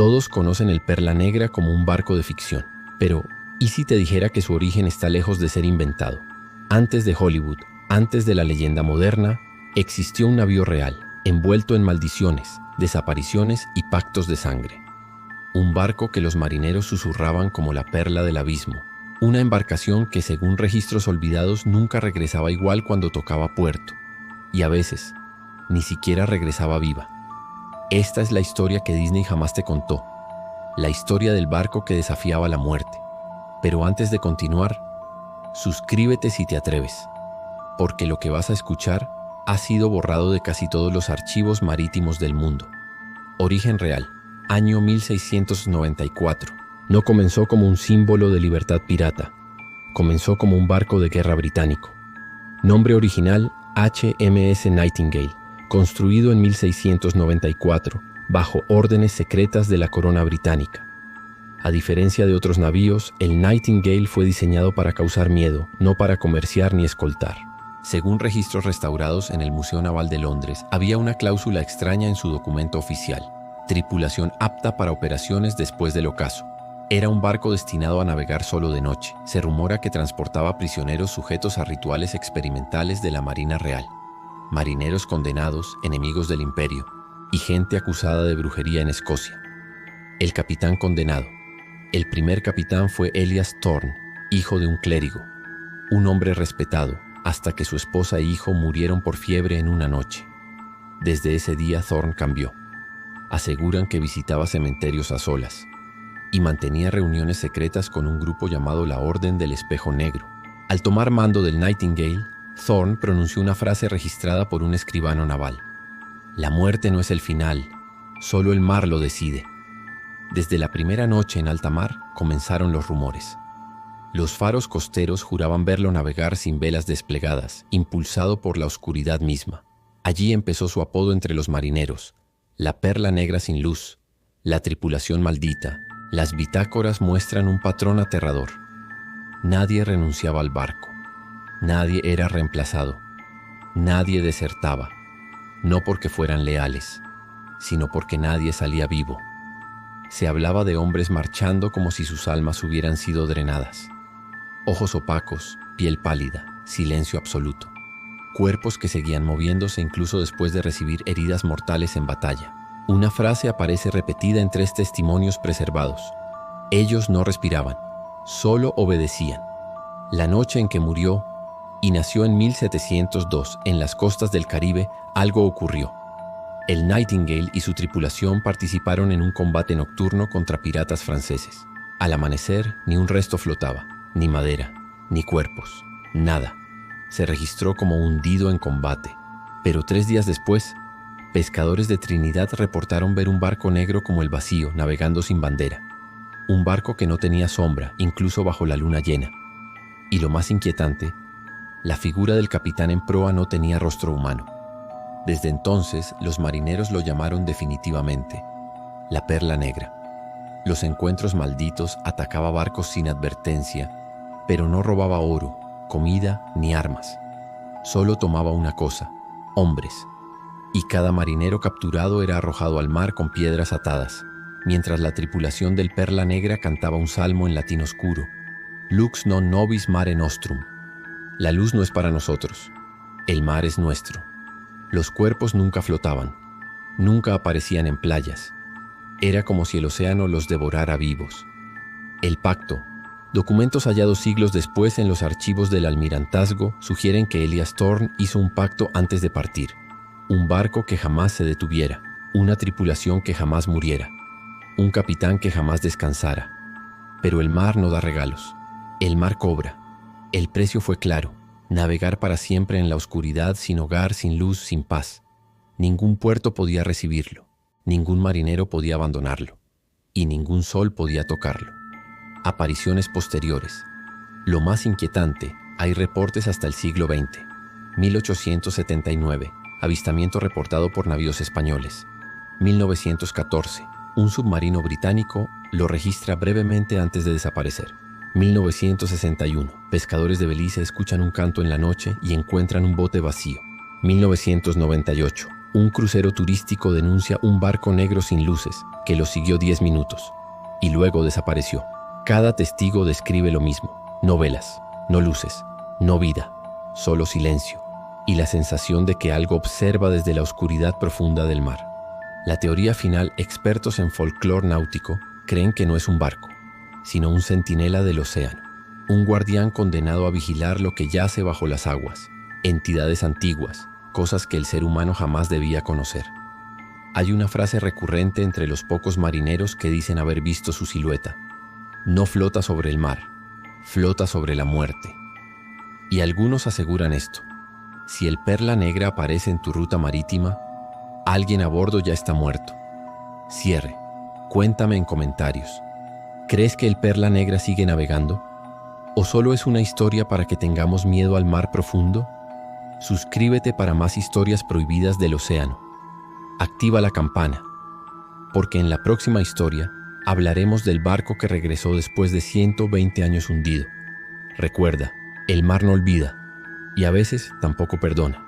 Todos conocen el Perla Negra como un barco de ficción, pero ¿y si te dijera que su origen está lejos de ser inventado? Antes de Hollywood, antes de la leyenda moderna, existió un navío real, envuelto en maldiciones, desapariciones y pactos de sangre. Un barco que los marineros susurraban como la perla del abismo. Una embarcación que, según registros olvidados, nunca regresaba igual cuando tocaba puerto. Y a veces, ni siquiera regresaba viva. Esta es la historia que Disney jamás te contó. La historia del barco que desafiaba la muerte. Pero antes de continuar, suscríbete si te atreves, porque lo que vas a escuchar ha sido borrado de casi todos los archivos marítimos del mundo. Origen real, año 1694. No comenzó como un símbolo de libertad pirata. Comenzó como un barco de guerra británico. Nombre original, HMS Nightingale, construido en 1694, bajo órdenes secretas de la corona británica. A diferencia de otros navíos, el Nightingale fue diseñado para causar miedo, no para comerciar ni escoltar. Según registros restaurados en el Museo Naval de Londres, había una cláusula extraña en su documento oficial: tripulación apta para operaciones después del ocaso. Era un barco destinado a navegar solo de noche. Se rumora que transportaba prisioneros sujetos a rituales experimentales de la Marina Real, marineros condenados, enemigos del imperio, y gente acusada de brujería en Escocia. El capitán condenado. El primer capitán fue Elias Thorne, hijo de un clérigo, un hombre respetado, hasta que su esposa e hijo murieron por fiebre en una noche. Desde ese día Thorne cambió. Aseguran que visitaba cementerios a solas y mantenía reuniones secretas con un grupo llamado la Orden del Espejo Negro. Al tomar mando del Nightingale, Thorne pronunció una frase registrada por un escribano naval: «La muerte no es el final, solo el mar lo decide». Desde la primera noche en alta mar comenzaron los rumores. Los faros costeros juraban verlo navegar sin velas desplegadas, impulsado por la oscuridad misma. Allí empezó su apodo entre los marineros: la Perla Negra sin luz, la tripulación maldita. Las bitácoras muestran un patrón aterrador. Nadie renunciaba al barco. Nadie era reemplazado. Nadie desertaba. No porque fueran leales, sino porque nadie salía vivo. Se hablaba de hombres marchando como si sus almas hubieran sido drenadas. Ojos opacos, piel pálida, silencio absoluto. Cuerpos que seguían moviéndose incluso después de recibir heridas mortales en batalla. Una frase aparece repetida en 3 testimonios preservados. Ellos no respiraban, solo obedecían. La noche en que murió y nació en 1702 en las costas del Caribe, algo ocurrió. El Nightingale y su tripulación participaron en un combate nocturno contra piratas franceses. Al amanecer, ni un resto flotaba, ni madera, ni cuerpos, nada. Se registró como hundido en combate. Pero 3 días después, pescadores de Trinidad reportaron ver un barco negro como el vacío, navegando sin bandera. Un barco que no tenía sombra, incluso bajo la luna llena. Y lo más inquietante, la figura del capitán en proa no tenía rostro humano. Desde entonces, los marineros lo llamaron definitivamente la Perla Negra. Los encuentros malditos atacaba barcos sin advertencia, pero no robaba oro, comida ni armas. Solo tomaba una cosa: hombres. Y cada marinero capturado era arrojado al mar con piedras atadas, mientras la tripulación del Perla Negra cantaba un salmo en latín oscuro: Lux non nobis mare nostrum. La luz no es para nosotros, el mar es nuestro. Los cuerpos nunca flotaban, nunca aparecían en playas. Era como si el océano los devorara vivos. El pacto. Documentos hallados siglos después en los archivos del almirantazgo sugieren que Elias Thorne hizo un pacto antes de partir. Un barco que jamás se detuviera, una tripulación que jamás muriera, un capitán que jamás descansara. Pero el mar no da regalos, el mar cobra. El precio fue claro: navegar para siempre en la oscuridad, sin hogar, sin luz, sin paz. Ningún puerto podía recibirlo, ningún marinero podía abandonarlo, y ningún sol podía tocarlo. Apariciones posteriores. Lo más inquietante, hay reportes hasta el siglo XX. 1879, avistamiento reportado por navíos españoles. 1914, un submarino británico lo registra brevemente antes de desaparecer. 1961, pescadores de Belice escuchan un canto en la noche y encuentran un bote vacío. 1998, Un crucero turístico denuncia un barco negro sin luces que lo siguió 10 minutos y luego desapareció. Cada testigo describe lo mismo: no velas, no luces, no vida, solo silencio y la sensación de que algo observa desde la oscuridad profunda del mar. La teoría final: expertos en folclore náutico creen que no es un barco, sino un centinela del océano, un guardián condenado a vigilar lo que yace bajo las aguas, entidades antiguas, cosas que el ser humano jamás debía conocer. Hay una frase recurrente entre los pocos marineros que dicen haber visto su silueta: no flota sobre el mar, flota sobre la muerte. Y algunos aseguran esto: si el Perla Negra aparece en tu ruta marítima, alguien a bordo ya está muerto. Cierre. Cuéntame en comentarios. ¿Crees que el Perla Negra sigue navegando? ¿O solo es una historia para que tengamos miedo al mar profundo? Suscríbete para más historias prohibidas del océano. Activa la campana, porque en la próxima historia hablaremos del barco que regresó después de 120 años hundido. Recuerda, el mar no olvida y a veces tampoco perdona.